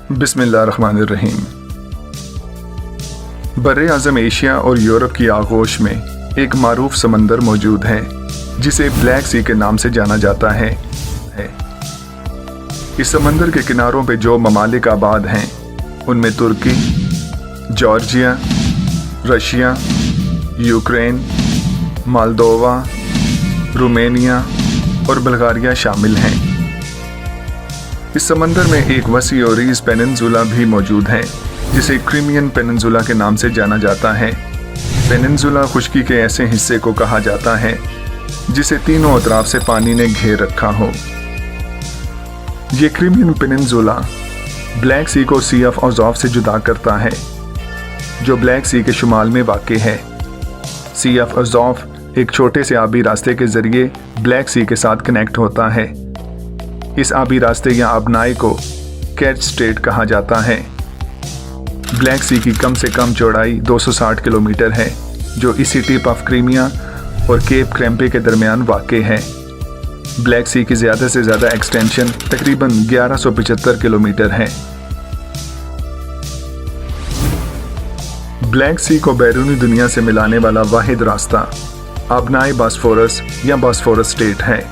बिस्मिल्लाहिर्रहमानिर्रहीम। बर-ए-आज़म एशिया और यूरोप की आगोश में एक मारूफ समंदर मौजूद है जिसे ब्लैक सी के नाम से जाना जाता है। इस समंदर के किनारों पे जो ममालिक आबाद हैं उनमें तुर्की, Georgia, Russia, Ukraine, Moldova, Romania और बल्गारिया शामिल हैं। इस समंदर में एक वसी और रीज़ पेनिनसुला भी मौजूद है जिसे क्रीमियन पेनिनसुला के नाम से जाना जाता है। पेनिनसुला खुश्की के ऐसे हिस्से को कहा जाता है जिसे तीनों अतराफ से पानी ने घेर रखा हो। ये क्रीमियन पेनिनसुला ब्लैक सी को सी ऑफ अज़ोव से जुदा करता है जो ब्लैक सी के शुमाल में वाक़ है। सी ऑफ अज़ोव एक छोटे से आबी रास्ते के जरिए ब्लैक सी के साथ कनेक्ट होता है। इस आबी रास्ते या आबनाई को कैच स्ट्रेट कहा जाता है। ब्लैक सी की कम से कम चौड़ाई 260 किलोमीटर है जो इसी टिप ऑफ क्रीमिया और केप क्रैम्पे के दरमियान वाक़ है। ब्लैक सी की ज़्यादा से ज़्यादा एक्सटेंशन तकरीबन 1175 किलोमीटर है। ब्लैक सी को बैरूनी दुनिया से मिलाने वाला वाहिद रास्ता आबनाई बॉस्फोरस या बॉस्फोरस स्ट्रेट है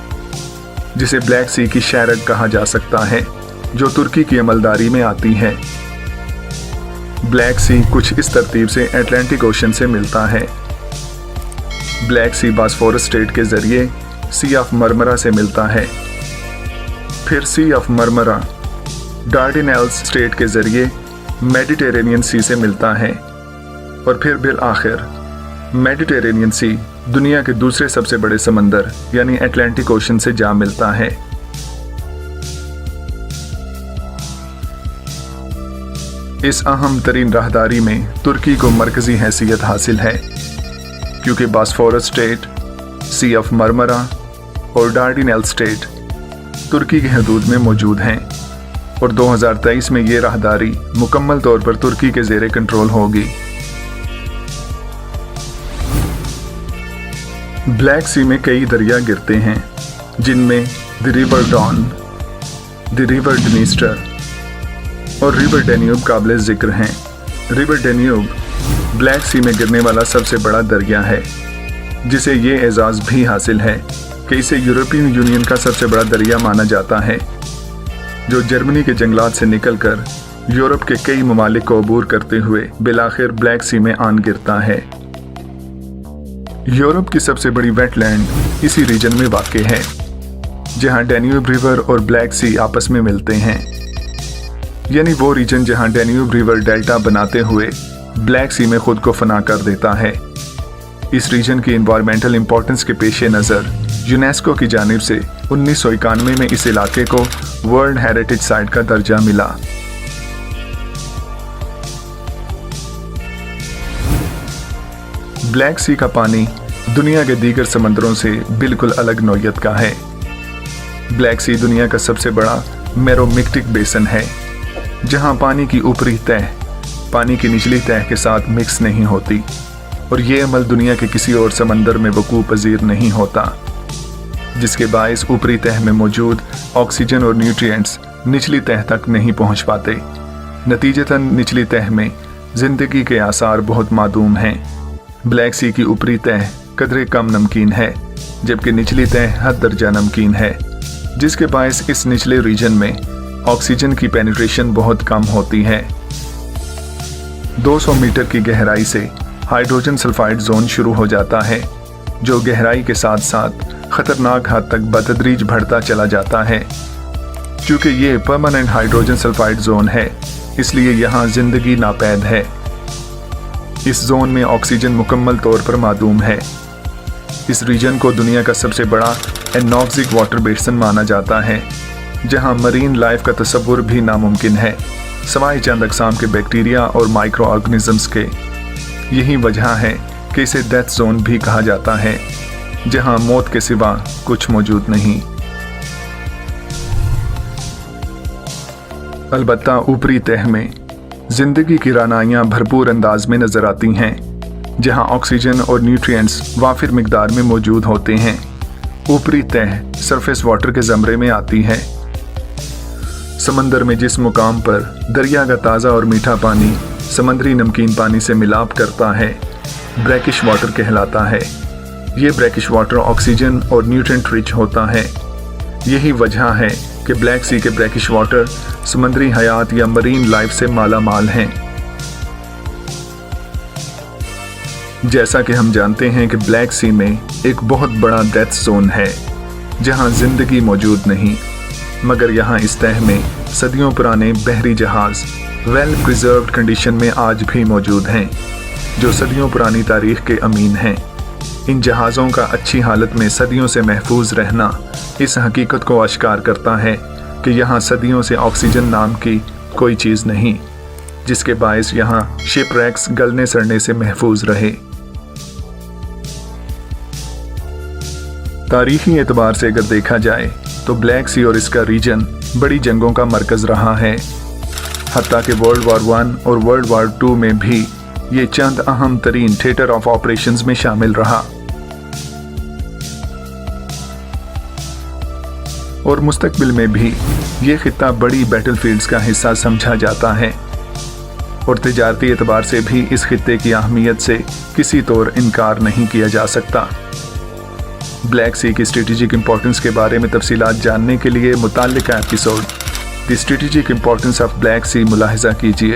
जिसे ब्लैक सी की शैरग कहा जा सकता है जो तुर्की की अमलदारी में आती है। ब्लैक सी कुछ इस तरतीब से अटलांटिक ओशन से मिलता है। ब्लैक सी बॉस्फोरस स्ट्रेट के जरिए सी ऑफ मरमरा से मिलता है, फिर सी ऑफ मरमरा डार्डेनेल्स स्ट्रेट के जरिए मेडिटेरेनियन सी से मिलता है और फिर बिल आखिर मेडिटेरेनियन सी दुनिया के दूसरे सबसे बड़े समंदर यानी अटलांटिक ओशन से जा मिलता है। इस अहम तरीन राहदारी में तुर्की को मरकजी हैसियत हासिल है क्योंकि Bosphorus strait, sea of Marmara और डार्डेनेल स्ट्रेट तुर्की की हदूद में मौजूद हैं और 2023 में ये राहदारी मुकम्मल तौर पर तुर्की के ज़ेरे कंट्रोल होगी। ब्लैक सी में कई दरिया गिरते हैं जिनमें the river Don, the river Dniester और रिवर डेन्यूब काबिल ज़िक्र हैं। रिवर डेन्यूब ब्लैक सी में गिरने वाला सबसे बड़ा दरिया है जिसे ये एजाज़ भी हासिल है कि इसे यूरोपियन यूनियन का सबसे बड़ा दरिया माना जाता है जो जर्मनी के जंगलात से निकलकर यूरोप के कई ममालिक को अबूर करते हुए बिलाखिर ब्लैक सी में आन गिरता है। यूरोप की सबसे बड़ी वेटलैंड इसी रीजन में वाक़ है जहां डैन्यूब रिवर और ब्लैक सी आपस में मिलते हैं, यानी वो रीजन जहां डैन्यूब रिवर डेल्टा बनाते हुए ब्लैक सी में खुद को फना कर देता है। इस रीजन की इन्वायरमेंटल इंपॉर्टेंस के पेश नज़र यूनेस्को की जानिब से 1991 में इस इलाके को वर्ल्ड हेरिटेज साइट का दर्जा मिला। ब्लैक सी का पानी दुनिया के दीगर समंदरों से बिल्कुल अलग नौयत का है। ब्लैक सी दुनिया का सबसे बड़ा मेरोमिक्टिक बेसन है जहां पानी की ऊपरी तह पानी की निचली तह के साथ मिक्स नहीं होती और ये अमल दुनिया के किसी और समंदर में वकूअ पजीर नहीं होता, जिसके बायस ऊपरी तह में मौजूद ऑक्सीजन और न्यूट्रिएंट्स निचली तह तक नहीं पहुंच पाते। नतीजतन निचली तह में जिंदगी के आसार बहुत मादूम हैं। ब्लैक सी की ऊपरी तह कदरे कम नमकीन है जबकि निचली तह हद दर्जा नमकीन है, जिसके बायस इस निचले रीजन में ऑक्सीजन की पेनिट्रेशन बहुत कम होती है। 200 मीटर की गहराई से हाइड्रोजन सल्फाइड जोन शुरू हो जाता है जो गहराई के साथ साथ खतरनाक हद तक बतदरीज बढ़ता चला जाता है। चूँकि ये परमानेंट हाइड्रोजन सल्फाइड जोन है इसलिए यहाँ जिंदगी नापैद है। इस जोन में ऑक्सीजन मुकम्मल तौर पर मादूम है। इस रीजन को दुनिया का सबसे बड़ा एनॉक्सिक वाटर बेसन माना जाता है जहां मरीन लाइफ का तसव्वुर भी नामुमकिन है सवाए चंद अक़साम के बैक्टीरिया और माइक्रो ऑर्गेनिजम्स के। यही वजह है कि इसे डेथ जोन भी कहा जाता है जहां मौत के सिवा कुछ मौजूद नहीं। अलबत्ता ऊपरी तह में जिंदगी की रानाइयाँ भरपूर अंदाज में नजर आती हैं जहां ऑक्सीजन और न्यूट्रिएंट्स वाफिर मिकदार में मौजूद होते हैं। ऊपरी तह सरफेस वाटर के ज़मरे में आती है। समंदर में जिस मुकाम पर दरिया का ताज़ा और मीठा पानी समंदरी नमकीन पानी से मिलाप करता है, ब्रैकिश वाटर कहलाता है। ये ब्रैकिश वाटर ऑक्सीजन और न्यूट्रिएंट रिच होता है। यही वजह है कि ब्लैक सी के ब्रैकिश वाटर समुद्री हयात या मरीन लाइफ से माला माल हैं। जैसा कि हम जानते हैं कि ब्लैक सी में एक बहुत बड़ा डेथ जोन है जहां जिंदगी मौजूद नहीं, मगर यहाँ इस तह में सदियों पुराने बहरी जहाज वेल प्रिजर्व्ड कंडीशन में आज भी मौजूद हैं, जो सदियों पुरानी तारीख के अमीन हैं। इन जहाज़ों का अच्छी हालत में सदियों से महफूज रहना इस हकीकत को आश्कार करता है कि यहाँ सदियों से ऑक्सीजन नाम की कोई चीज़ नहीं, जिसके बायस यहाँ शिपरैक्स गलने सड़ने से महफूज रहे। तारीखी एतबार से अगर देखा जाए तो ब्लैक सी और इसका रीजन बड़ी जंगों का मरकज़ रहा है। हत्ता कि वर्ल्ड वार 1 और वर्ल्ड वार 2 में भी ये चंद अहम तरीन थिएटर ऑफ ऑपरेशंस में शामिल रहा और मुस्तकबिल में भी ये खित्ता बड़ी बैटलफील्ड्स का हिस्सा समझा जाता है और तिजारती एतबार से भी इस खित्ते की अहमियत से किसी तौर इनकार नहीं किया जा सकता। ब्लैक सी की स्ट्रेटेजिक इंपॉर्टेंस के बारे में तफसीलात जानने के लिए मुताल्लिका episode the strategic importance of Black Sea मुलाहिजा कीजिए।